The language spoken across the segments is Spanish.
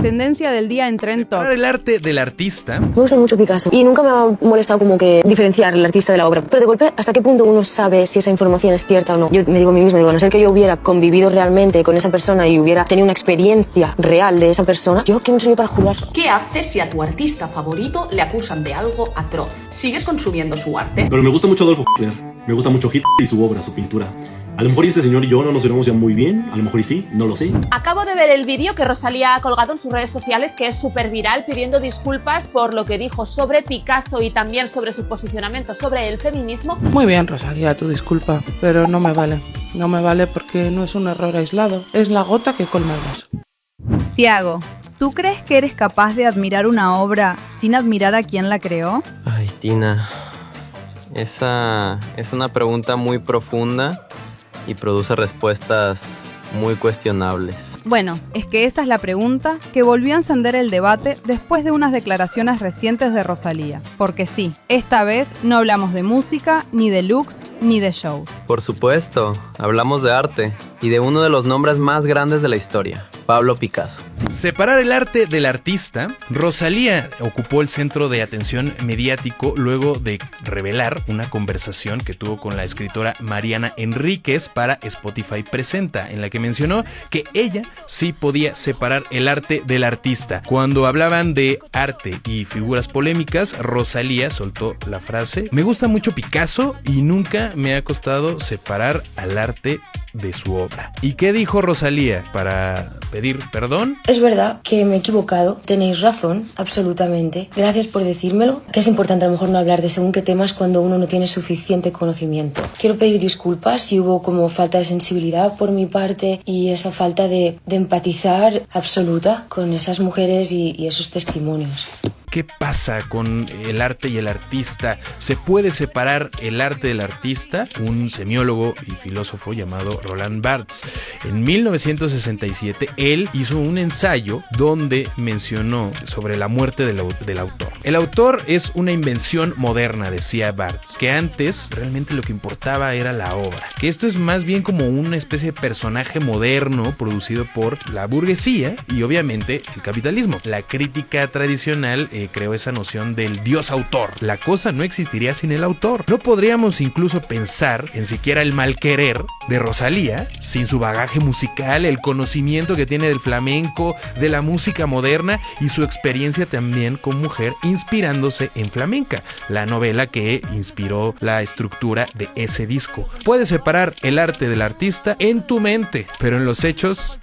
Tendencia del día en Trend Talk. El arte del artista. Me gusta mucho Picasso y nunca me ha molestado como que diferenciar el artista de la obra. Pero de golpe, ¿hasta qué punto uno sabe si esa información es cierta o no? Yo me digo a mí mismo, a no ser que yo hubiera convivido realmente con esa persona y hubiera tenido una experiencia real de esa persona, ¿yo quién soy para juzgar? ¿Qué haces si a tu artista favorito le acusan de algo atroz? ¿Sigues consumiendo su arte? Pero me gusta mucho Adolfo Hitler. Me gusta mucho Hitler y su obra, su pintura. A lo mejor ese señor y yo no nos llevamos ya muy bien, a lo mejor y sí, no lo sé. Acabo de ver el vídeo que Rosalía ha colgado en sus redes sociales, que es súper viral, pidiendo disculpas por lo que dijo sobre Picasso y también sobre su posicionamiento sobre el feminismo. Muy bien, Rosalía, tu disculpa, pero no me vale. No me vale porque no es un error aislado, es la gota que colma el vaso. Tiago, ¿tú crees que eres capaz de admirar una obra sin admirar a quien la creó? Ay, Tina, esa es una pregunta muy profunda y produce respuestas muy cuestionables. Bueno, es que esa es la pregunta que volvió a encender el debate después de unas declaraciones recientes de Rosalía. Porque sí, esta vez no hablamos de música, ni de looks, ni de shows. Por supuesto, hablamos de arte y de uno de los nombres más grandes de la historia, Pablo Picasso. Separar el arte del artista. Rosalía ocupó el centro de atención mediático luego de revelar una conversación que tuvo con la escritora Mariana Enríquez para Spotify Presenta, en la que mencionó que ella sí podía separar el arte del artista. Cuando hablaban de arte y figuras polémicas, Rosalía soltó la frase: "Me gusta mucho Picasso y nunca me ha costado separar al arte de su obra". ¿Y qué dijo Rosalía para pedir perdón? Es verdad que me he equivocado, tenéis razón, absolutamente. Gracias por decírmelo. Que es importante a lo mejor no hablar de según qué temas cuando uno no tiene suficiente conocimiento. Quiero pedir disculpas si hubo como falta de sensibilidad por mi parte y esa falta de empatizar absoluta con esas mujeres y esos testimonios. ¿Qué pasa con el arte y el artista? ¿Se puede separar el arte del artista? Un semiólogo y filósofo llamado Roland Barthes, en 1967, él hizo un ensayo donde mencionó sobre la muerte del autor. El autor es una invención moderna, decía Barthes, que antes realmente lo que importaba era la obra. Que esto es más bien como una especie de personaje moderno producido por la burguesía y obviamente el capitalismo. La crítica tradicional creó esa noción del dios autor. La cosa no existiría sin el autor. No podríamos incluso pensar en siquiera el mal querer de Rosalía sin su bagaje musical, el conocimiento que tiene del flamenco, de la música moderna y su experiencia también con mujer inspirándose en Flamenca, la novela que inspiró la estructura de ese disco. Puedes separar el arte del artista en tu mente, pero en los hechos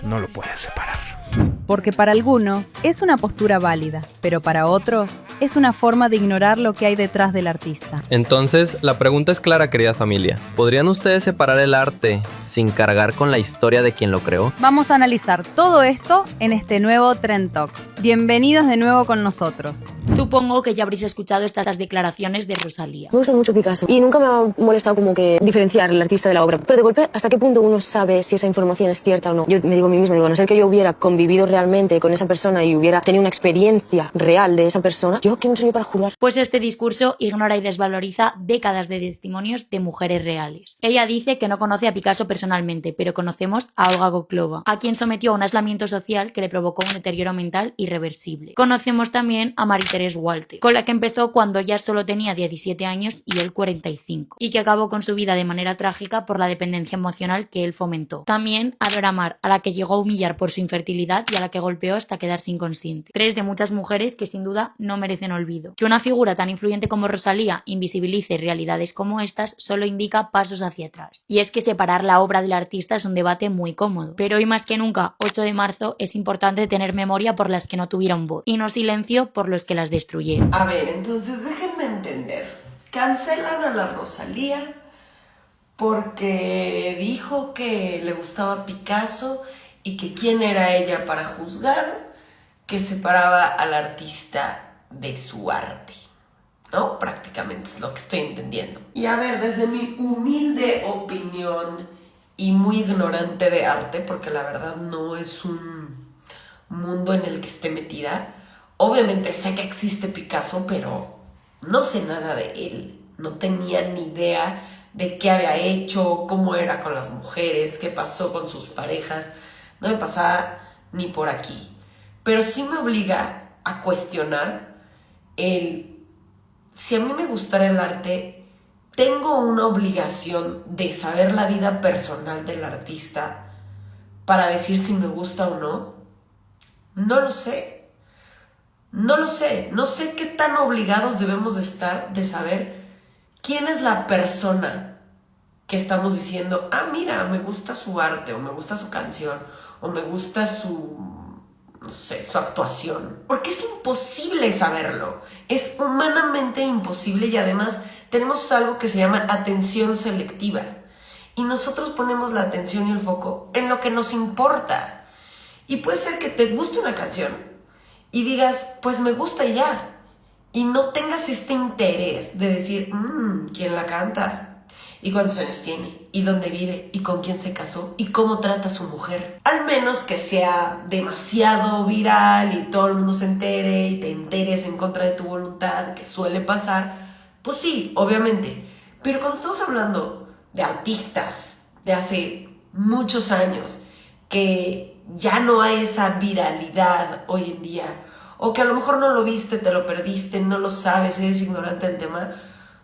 no lo puedes separar. Porque para algunos es una postura válida, pero para otros es una forma de ignorar lo que hay detrás del artista. Entonces, la pregunta es clara, querida familia. ¿Podrían ustedes separar el arte sin cargar con la historia de quien lo creó? Vamos a analizar todo esto en este nuevo Trend Talk. Bienvenidos de nuevo con nosotros. Supongo que ya habréis escuchado estas declaraciones de Rosalía. Me gusta mucho Picasso y nunca me ha molestado como que diferenciar el artista de la obra. Pero de golpe, ¿hasta qué punto uno sabe si esa información es cierta o no? Yo me digo a mí mismo, a no ser que yo hubiera convivido realmente con esa persona y hubiera tenido una experiencia real de esa persona, ¿yo quién soy yo para juzgar? Pues este discurso ignora y desvaloriza décadas de testimonios de mujeres reales. Ella dice que no conoce a Picasso personalmente, pero conocemos a Olga Goklova, a quien sometió a un aislamiento social que le provocó un deterioro mental irreversible. Conocemos también a Marie-Thérèse Walter, con la que empezó cuando ella solo tenía 17 años y él 45, y que acabó con su vida de manera trágica por la dependencia emocional que él fomentó. También a Dora Maar, a la que llegó a humillar por su infertilidad y a la que golpeó hasta quedarse inconsciente. Tres de muchas mujeres que sin duda no merecen olvido. Que una figura tan influyente como Rosalía invisibilice realidades como estas solo indica pasos hacia atrás. Y es que separar la obra del artista es un debate muy cómodo. Pero hoy más que nunca, 8 de marzo, es importante tener memoria por las que no tuvieron voz y no silencio por los que las destruyeron. A ver, entonces déjenme entender. Cancelan a la Rosalía porque dijo que le gustaba Picasso y que quién era ella para juzgar, que separaba al artista de su arte, ¿no? Prácticamente es lo que estoy entendiendo. Y a ver, desde mi humilde opinión y muy ignorante de arte, porque la verdad no es un mundo en el que esté metida, obviamente sé que existe Picasso, pero no sé nada de él. No tenía ni idea de qué había hecho, cómo era con las mujeres, qué pasó con sus parejas. No me pasaba ni por aquí. pero sí me obliga a cuestionar si a mí me gustara el arte, tengo una obligación de saber la vida personal del artista para decir si me gusta o no. No lo sé. No sé qué tan obligados debemos de estar de saber quién es la persona que estamos diciendo, mira, me gusta su arte, o me gusta su canción, o me gusta su actuación. Porque es imposible saberlo. Es humanamente imposible y además tenemos algo que se llama atención selectiva. Y nosotros ponemos la atención y el foco en lo que nos importa. Y puede ser que te guste una canción y digas, pues me gusta y ya. Y no tengas este interés de decir, ¿quién la canta? ¿Y cuántos años tiene? ¿Y dónde vive? ¿Y con quién se casó? ¿Y cómo trata a su mujer? Al menos que sea demasiado viral y todo el mundo se entere y te enteres en contra de tu voluntad, que suele pasar, pues sí, obviamente. Pero cuando estamos hablando de artistas de hace muchos años, que ya no hay esa viralidad hoy en día, o que a lo mejor no lo viste, te lo perdiste, no lo sabes, eres ignorante del tema,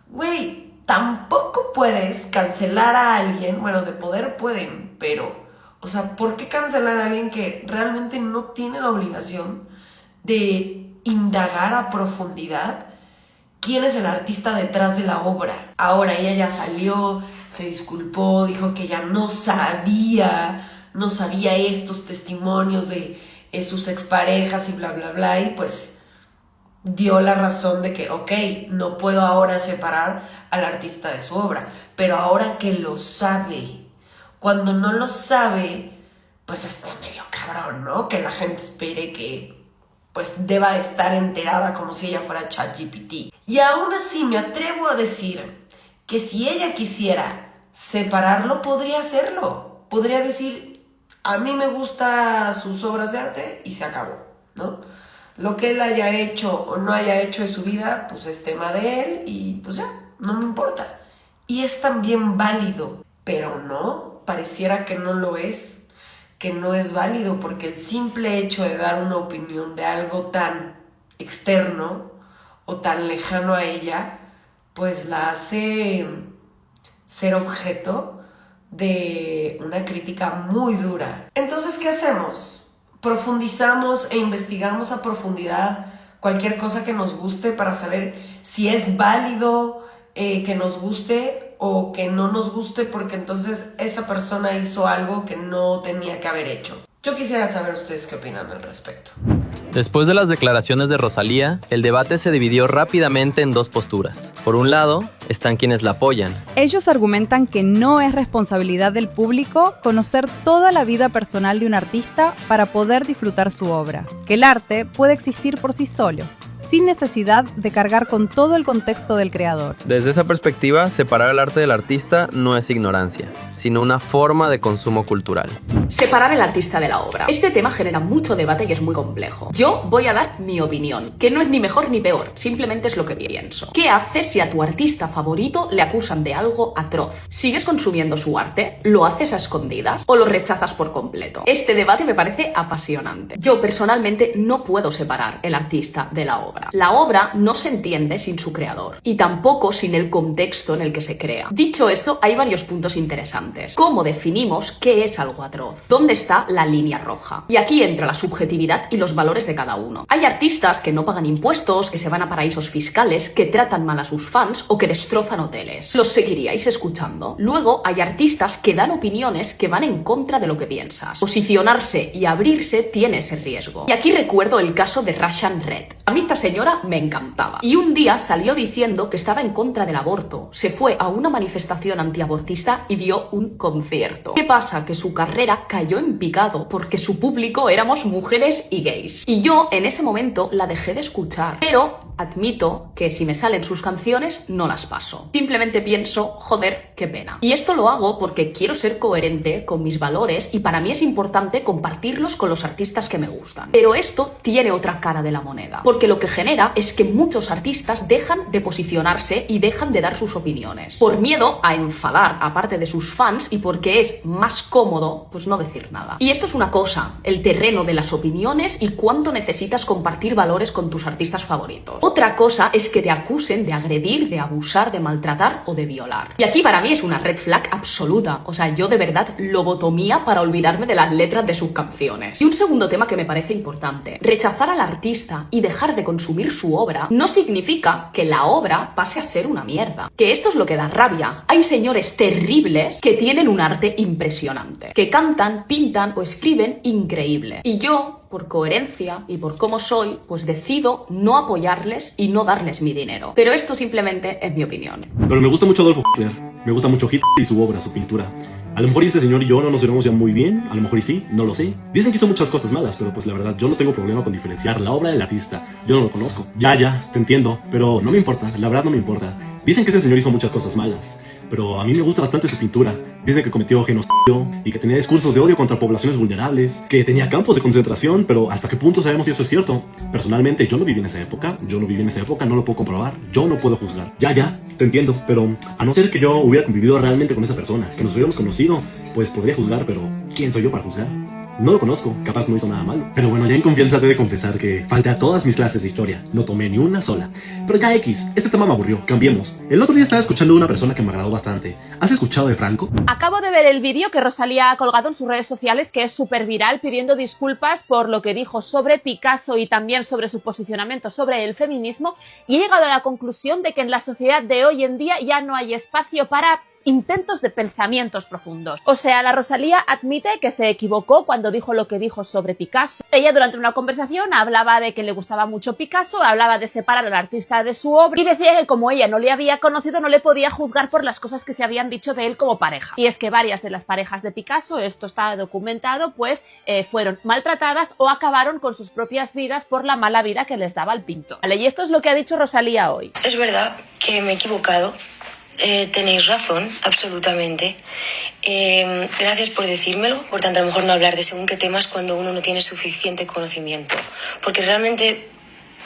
güey, tampoco puedes cancelar a alguien. Bueno, de poder pueden, pero, o sea, ¿por qué cancelar a alguien que realmente no tiene la obligación de indagar a profundidad quién es el artista detrás de la obra? Ahora ella ya salió, se disculpó, dijo que ya no sabía estos testimonios de sus exparejas y bla, bla, bla, y pues dio la razón de que, ok, no puedo ahora separar al artista de su obra, pero ahora que lo sabe, cuando no lo sabe, pues está medio cabrón, ¿no? Que la gente espere que pues deba de estar enterada como si ella fuera ChatGPT. Y aún así me atrevo a decir que si ella quisiera separarlo, podría hacerlo. Podría decir, a mí me gustan sus obras de arte y se acabó, ¿no? Lo que él haya hecho o no haya hecho de su vida, pues es tema de él y pues ya, no me importa. Y es también válido, pero no, pareciera que no lo es, que no es válido, porque el simple hecho de dar una opinión de algo tan externo o tan lejano a ella, pues la hace ser objeto de una crítica muy dura. Entonces, ¿qué hacemos? Profundizamos e investigamos a profundidad cualquier cosa que nos guste para saber si es válido que nos guste o que no nos guste, porque entonces esa persona hizo algo que no tenía que haber hecho. Yo quisiera saber ustedes qué opinan al respecto. Después de las declaraciones de Rosalía, el debate se dividió rápidamente en dos posturas. Por un lado, están quienes la apoyan. Ellos argumentan que no es responsabilidad del público conocer toda la vida personal de un artista para poder disfrutar su obra, que el arte puede existir por sí solo, sin necesidad de cargar con todo el contexto del creador. Desde esa perspectiva, separar el arte del artista no es ignorancia, sino una forma de consumo cultural. Separar el artista de la obra. Este tema genera mucho debate y es muy complejo. Yo voy a dar mi opinión, que no es ni mejor ni peor, simplemente es lo que pienso. ¿Qué haces si a tu artista favorito le acusan de algo atroz? ¿Sigues consumiendo su arte? ¿Lo haces a escondidas? ¿O lo rechazas por completo? Este debate me parece apasionante. Yo personalmente no puedo separar el artista de la obra. La obra no se entiende sin su creador y tampoco sin el contexto en el que se crea. Dicho esto, hay varios puntos interesantes. ¿Cómo definimos qué es algo atroz? ¿Dónde está la línea roja? Y aquí entra la subjetividad y los valores de cada uno. Hay artistas que no pagan impuestos, que se van a paraísos fiscales, que tratan mal a sus fans o que destrozan hoteles. ¿Los seguiríais escuchando? Luego hay artistas que dan opiniones que van en contra de lo que piensas. Posicionarse y abrirse tiene ese riesgo. Y aquí recuerdo el caso de Russian Red. A mí esta señora me encantaba. Y un día salió diciendo que estaba en contra del aborto. Se fue a una manifestación antiabortista y dio un concierto. ¿Qué pasa? Que su carrera cayó en picado porque su público éramos mujeres y gays. Y yo en ese momento la dejé de escuchar. Pero admito que si me salen sus canciones no las paso. Simplemente pienso, joder, qué pena. Y esto lo hago porque quiero ser coherente con mis valores y para mí es importante compartirlos con los artistas que me gustan. Pero esto tiene otra cara de la moneda, porque lo que genera es que muchos artistas dejan de posicionarse y dejan de dar sus opiniones, por miedo a enfadar a parte de sus fans y porque es más cómodo pues no decir nada. Y esto es una cosa, el terreno de las opiniones y cuánto necesitas compartir valores con tus artistas favoritos. Otra cosa es que te acusen de agredir, de abusar, de maltratar o de violar. Y aquí para mí es una red flag absoluta. O sea, yo de verdad lobotomía para olvidarme de las letras de sus canciones. Y un segundo tema que me parece importante. Rechazar al artista y dejar de consumir su obra no significa que la obra pase a ser una mierda. Que esto es lo que da rabia. Hay señores terribles que tienen un arte impresionante. Que cantan, pintan o escriben increíble. Y yo, por coherencia y por cómo soy, pues decido no apoyarles y no darles mi dinero. Pero esto simplemente es mi opinión. Pero me gusta mucho Adolf Hitler, me gusta mucho Hitler y su obra, su pintura. A lo mejor ese señor y yo no nos llevamos ya muy bien, a lo mejor y sí, no lo sé. Dicen que hizo muchas cosas malas, pero pues la verdad yo no tengo problema con diferenciar la obra del artista. Yo no lo conozco. Ya, te entiendo, pero no me importa, la verdad no me importa. Dicen que ese señor hizo muchas cosas malas, pero a mí me gusta bastante su pintura. Dicen que cometió genocidio y que tenía discursos de odio contra poblaciones vulnerables, que tenía campos de concentración, pero ¿hasta qué punto sabemos si eso es cierto? Personalmente yo no viví en esa época, no lo puedo comprobar, yo no puedo juzgar. Ya, te entiendo, pero a no ser que yo hubiera convivido realmente con esa persona, que nos hubiéramos conocido, pues podría juzgar, pero ¿quién soy yo para juzgar? No lo conozco, capaz no hizo nada malo. Pero bueno, ya en confianza te he de confesar que falté a todas mis clases de historia. No tomé ni una sola. Pero ya X, este tema me aburrió, cambiemos. El otro día estaba escuchando de una persona que me agradó bastante. ¿Has escuchado de Franco? Acabo de ver el vídeo que Rosalía ha colgado en sus redes sociales, que es súper viral, pidiendo disculpas por lo que dijo sobre Picasso y también sobre su posicionamiento sobre el feminismo, y he llegado a la conclusión de que en la sociedad de hoy en día ya no hay espacio para intentos de pensamientos profundos. O sea, la Rosalía admite que se equivocó cuando dijo lo que dijo sobre Picasso. Ella durante una conversación hablaba de que le gustaba mucho Picasso, hablaba de separar al artista de su obra y decía que como ella no le había conocido no le podía juzgar por las cosas que se habían dicho de él como pareja. Y es que varias de las parejas de Picasso, esto está documentado, pues fueron maltratadas o acabaron con sus propias vidas por la mala vida que les daba el pintor. Vale, y esto es lo que ha dicho Rosalía hoy. Es verdad que me he equivocado. Tenéis razón, absolutamente. Gracias por decírmelo. Por tanto, a lo mejor no hablar de según qué temas cuando uno no tiene suficiente conocimiento. Porque realmente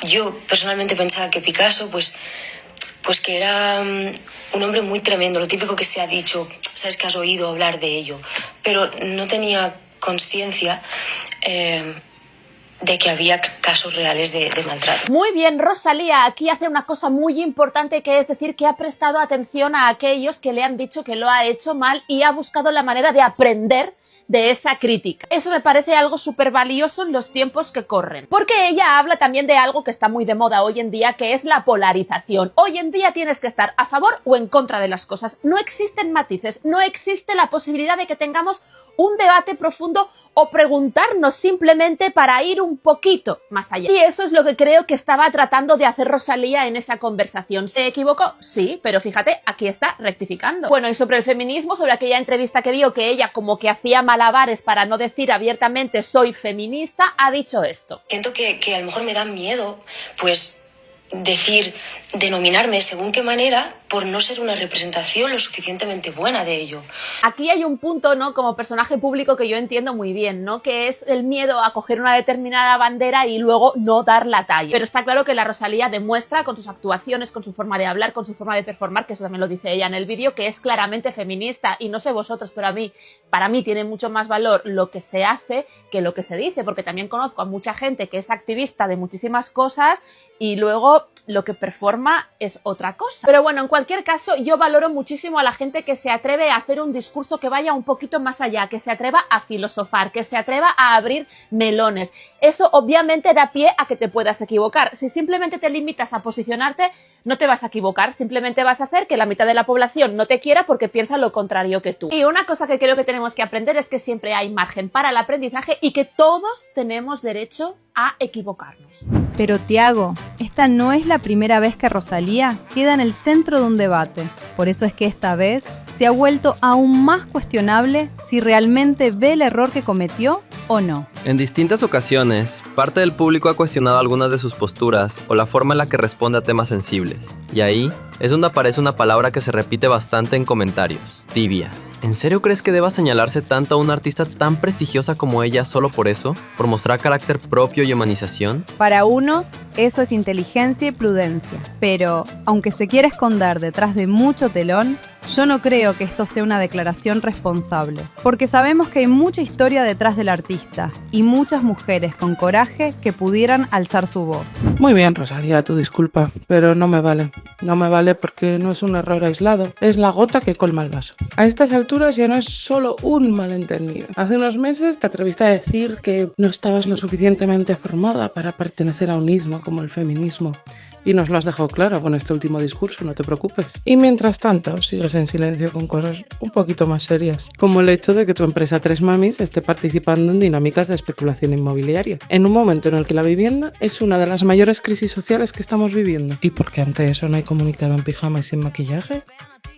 yo personalmente pensaba que Picasso, pues que era un hombre muy tremendo. Lo típico que se ha dicho, sabes que has oído hablar de ello. Pero no tenía conciencia de que había casos reales de maltrato. Muy bien, Rosalía aquí hace una cosa muy importante, que es decir que ha prestado atención a aquellos que le han dicho que lo ha hecho mal y ha buscado la manera de aprender de esa crítica. Eso me parece algo súper valioso en los tiempos que corren. Porque ella habla también de algo que está muy de moda hoy en día, que es la polarización. Hoy en día tienes que estar a favor o en contra de las cosas. No existen matices, no existe la posibilidad de que tengamos un debate profundo o preguntarnos simplemente para ir un poquito más allá. Y eso es lo que creo que estaba tratando de hacer Rosalía en esa conversación. ¿Se equivocó? Sí, pero fíjate, aquí está rectificando. Bueno, y sobre el feminismo, sobre aquella entrevista que dio, que ella como que hacía malabares para no decir abiertamente soy feminista, ha dicho esto. Siento que a lo mejor me da miedo, pues, denominarme según qué manera por no ser una representación lo suficientemente buena de ello. Aquí hay un punto, ¿no?, como personaje público que yo entiendo muy bien, ¿no?, que es el miedo a coger una determinada bandera y luego no dar la talla. Pero está claro que la Rosalía demuestra con sus actuaciones, con su forma de hablar, con su forma de performar, que eso también lo dice ella en el vídeo, que es claramente feminista. Y no sé vosotros, pero para mí tiene mucho más valor lo que se hace que lo que se dice, porque también conozco a mucha gente que es activista de muchísimas cosas y luego lo que performa es otra cosa. Pero bueno, en cualquier caso, yo valoro muchísimo a la gente que se atreve a hacer un discurso que vaya un poquito más allá, que se atreva a filosofar, que se atreva a abrir melones. Eso obviamente da pie a que te puedas equivocar. Si simplemente te limitas a posicionarte, no te vas a equivocar, simplemente vas a hacer que la mitad de la población no te quiera porque piensa lo contrario que tú. Y una cosa que creo que tenemos que aprender es que siempre hay margen para el aprendizaje y que todos tenemos derecho a equivocarnos. Pero Tiago, esta no es la primera vez que Rosalía queda en el centro de un debate. Por eso es que esta vez se ha vuelto aún más cuestionable si realmente ve el error que cometió o no. En distintas ocasiones, parte del público ha cuestionado algunas de sus posturas o la forma en la que responde a temas sensibles. Y ahí es donde aparece una palabra que se repite bastante en comentarios: tibia. ¿En serio crees que deba señalarse tanto a una artista tan prestigiosa como ella solo por eso? ¿Por mostrar carácter propio y humanización? Para unos, eso es inteligencia y prudencia. Pero, aunque se quiera esconder detrás de mucho telón, yo no creo que esto sea una declaración responsable, porque sabemos que hay mucha historia detrás del artista y muchas mujeres con coraje que pudieran alzar su voz. Muy bien, Rosalía, tu disculpa, pero no me vale. No me vale porque no es un error aislado, es la gota que colma el vaso. A estas alturas ya no es solo un malentendido. Hace unos meses te atreviste a decir que no estabas lo suficientemente formada para pertenecer a un ismo como el feminismo. Y nos lo has dejado claro con este último discurso, no te preocupes. Y mientras tanto, sigues en silencio con cosas un poquito más serias, como el hecho de que tu empresa Tres Mamis esté participando en dinámicas de especulación inmobiliaria, en un momento en el que la vivienda es una de las mayores crisis sociales que estamos viviendo. ¿Y por qué ante eso no hay comunicado en pijama y sin maquillaje?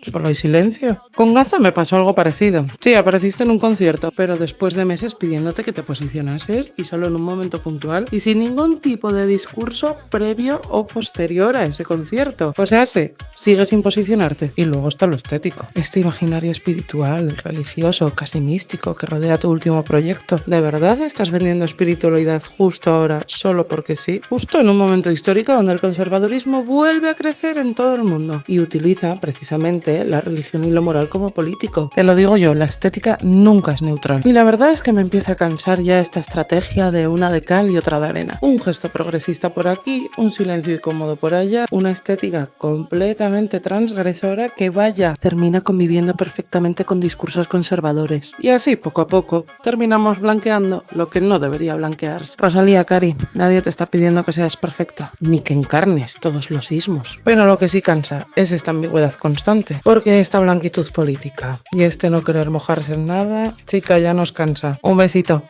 Solo hay silencio. Con Gaza me pasó algo parecido. Sí, apareciste en un concierto, pero después de meses pidiéndote que te posicionases y solo en un momento puntual y sin ningún tipo de discurso previo o posterior a ese concierto. O sea, sigue sin posicionarte. Y luego está lo estético. Este imaginario espiritual, religioso, casi místico que rodea tu último proyecto. ¿De verdad estás vendiendo espiritualidad justo ahora, solo porque sí? Justo en un momento histórico donde el conservadurismo vuelve a crecer en todo el mundo y utiliza precisamente la religión y lo moral como político. Te lo digo yo, la estética nunca es neutral. Y la verdad es que me empieza a cansar ya esta estrategia de una de cal y otra de arena. Un gesto progresista por aquí, un silencio incómodo por allá, una estética completamente transgresora que termina conviviendo perfectamente con discursos conservadores. Y así, poco a poco, terminamos blanqueando lo que no debería blanquearse. Rosalía, Cari, nadie te está pidiendo que seas perfecta, ni que encarnes todos los ismos. Pero lo que sí cansa es esta ambigüedad constante. Porque esta blanquitud política y este no querer mojarse en nada, chica, ya nos cansa. Un besito.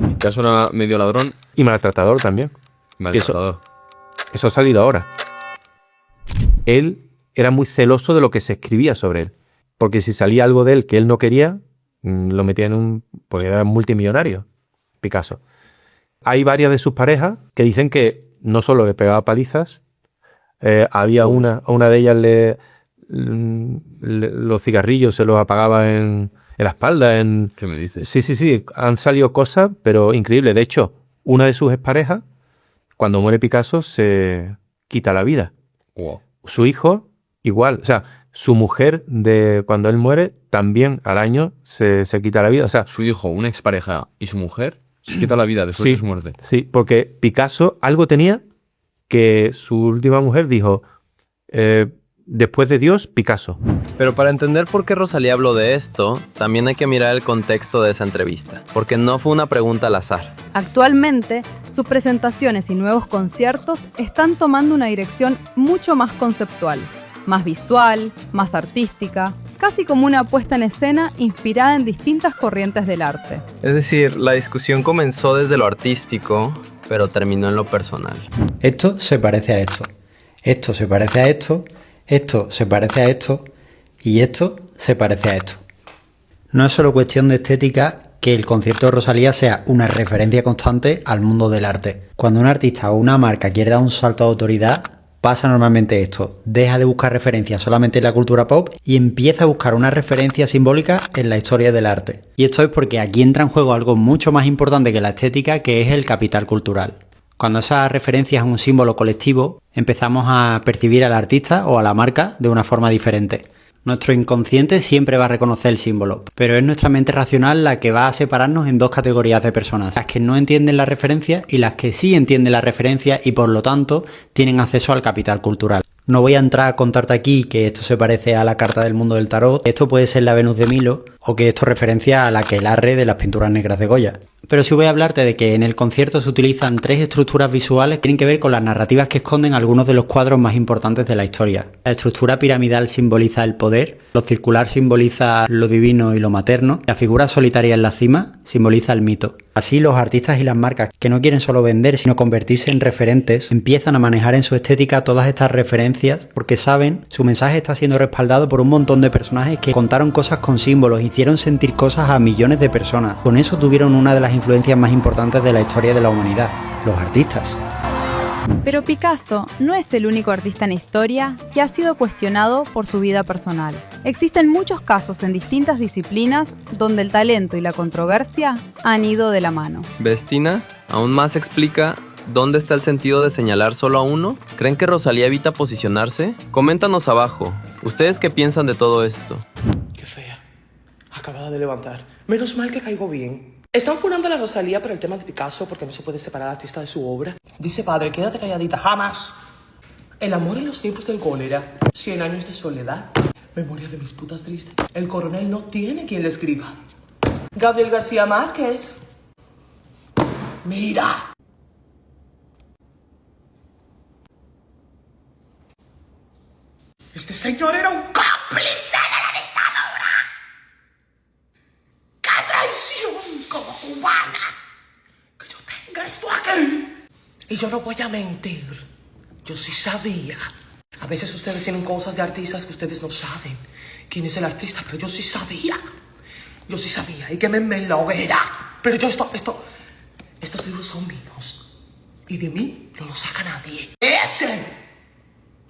El caso era medio ladrón y maltratador también. Maltratador. Eso ha salido ahora. Él era muy celoso de lo que se escribía sobre él. Porque si salía algo de él que él no quería, lo metía porque era multimillonario, Picasso. Hay varias de sus parejas que dicen que no solo le pegaba palizas, había una de ellas los cigarrillos se los apagaba en la espalda. ¿Qué me dices? Sí. Han salido cosas, pero increíbles. De hecho, una de sus exparejas, cuando muere Picasso, se quita la vida. Wow. Su hijo, igual. O sea, su mujer, cuando él muere, también al año se quita la vida. O sea, su hijo, una expareja y su mujer se quita la vida después de su muerte. Sí, porque Picasso algo tenía que su última mujer dijo... después de Dios, Picasso. Pero para entender por qué Rosalía habló de esto, también hay que mirar el contexto de esa entrevista, porque no fue una pregunta al azar. Actualmente, sus presentaciones y nuevos conciertos están tomando una dirección mucho más conceptual, más visual, más artística, casi como una puesta en escena inspirada en distintas corrientes del arte. Es decir, la discusión comenzó desde lo artístico, pero terminó en lo personal. Esto se parece a esto, esto se parece a esto, esto se parece a esto y esto se parece a esto. No es solo cuestión de estética que el concierto de Rosalía sea una referencia constante al mundo del arte. Cuando un artista o una marca quiere dar un salto de autoridad, pasa normalmente esto. Deja de buscar referencias solamente en la cultura pop y empieza a buscar una referencia simbólica en la historia del arte. Y esto es porque aquí entra en juego algo mucho más importante que la estética, que es el capital cultural. Cuando esa referencia es un símbolo colectivo, empezamos a percibir al artista o a la marca de una forma diferente. Nuestro inconsciente siempre va a reconocer el símbolo, pero es nuestra mente racional la que va a separarnos en dos categorías de personas, las que no entienden la referencia y las que sí entienden la referencia y por lo tanto tienen acceso al capital cultural. No voy a entrar a contarte aquí que esto se parece a la carta del mundo del tarot, esto puede ser la Venus de Milo o que esto referencia a la aquelarre de las pinturas negras de Goya. Pero sí voy a hablarte de que en el concierto se utilizan tres estructuras visuales que tienen que ver con las narrativas que esconden algunos de los cuadros más importantes de la historia. La estructura piramidal simboliza el poder, lo circular simboliza lo divino y lo materno, la figura solitaria en la cima simboliza el mito. Así los artistas y las marcas que no quieren solo vender sino convertirse en referentes empiezan a manejar en su estética todas estas referencias porque saben su mensaje está siendo respaldado por un montón de personajes que contaron cosas con símbolos, hicieron sentir cosas a millones de personas. Con eso tuvieron una de las influencias más importantes de la historia de la humanidad, los artistas. Pero Picasso no es el único artista en historia que ha sido cuestionado por su vida personal. Existen muchos casos en distintas disciplinas donde el talento y la controversia han ido de la mano. Vestina aún más explica dónde está el sentido de señalar solo a uno. ¿Creen que Rosalía evita posicionarse? Coméntanos abajo. ¿Ustedes qué piensan de todo esto? Qué fea. Acababa de levantar. Menos mal que caigo bien. Están furando a la Rosalía por el tema de Picasso porque no se puede separar al artista de su obra. Dice padre, quédate calladita, jamás. El amor en los tiempos del cólera. 100 años de soledad. Memoria de mis putas tristes. El coronel no tiene quien le escriba. Gabriel García Márquez. Mira. Este señor era un cómplice de la dictadura. ¡Qué traición como cubana! Que yo tenga esto aquí. Y yo no voy a mentir. Yo sí sabía. A veces ustedes tienen cosas de artistas que ustedes no saben quién es el artista, pero yo sí sabía. Yo sí sabía. Y quémenme en la hoguera. Pero yo estos libros son míos. Y de mí no los saca nadie. Ese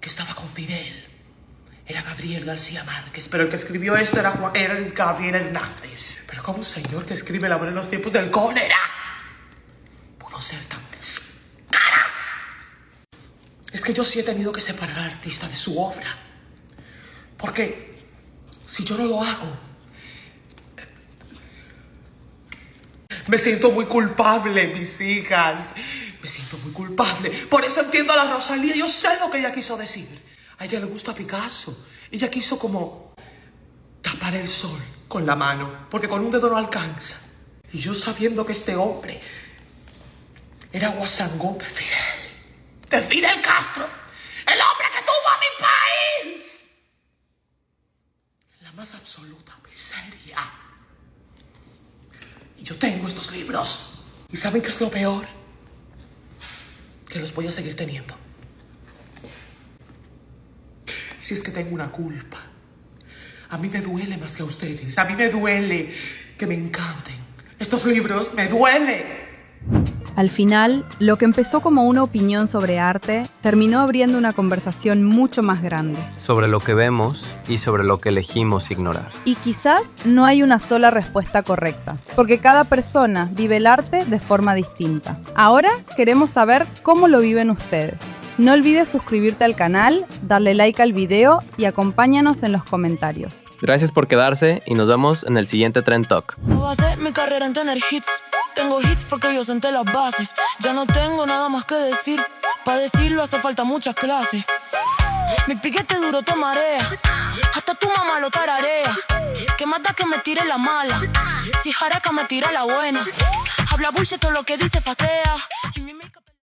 que estaba con Fidel era Gabriel García Márquez, pero el que escribió esto era Gabriel Hernández. Pero como un señor que escribe el amor en los tiempos del cólera pudo ser tan descarado. Es que yo sí he tenido que separar al artista de su obra. Porque si yo no lo hago, me siento muy culpable, mis hijas. Me siento muy culpable. Por eso entiendo a la Rosalía. Yo sé lo que ella quiso decir. A ella le gusta Picasso. Ella quiso como tapar el sol con la mano, porque con un dedo no alcanza. Y yo sabiendo que este hombre era guasangón de Fidel Castro, el hombre que tuvo a mi país en la más absoluta miseria. Y yo tengo estos libros. ¿Y saben qué es lo peor? Que los voy a seguir teniendo. Si es que tengo una culpa. A mí me duele más que a ustedes. A mí me duele que me encanten estos libros. ¡Me duele! Al final, lo que empezó como una opinión sobre arte terminó abriendo una conversación mucho más grande. Sobre lo que vemos y sobre lo que elegimos ignorar. Y quizás no hay una sola respuesta correcta, porque cada persona vive el arte de forma distinta. Ahora queremos saber cómo lo viven ustedes. No olvides suscribirte al canal, darle like al video y acompáñanos en los comentarios. Gracias por quedarse y nos vemos en el siguiente Trend Talk. No basé mi carrera en tener hits. Tengo hits porque yo senté las bases. Ya no tengo nada más que decir. Para decirlo hace falta muchas clases. Mi piquete duro te marea. Hasta tu mamá lo tararea. Que más da que me tire la mala. Si jaraca me tira la buena. Habla bullshit todo lo que dice facea.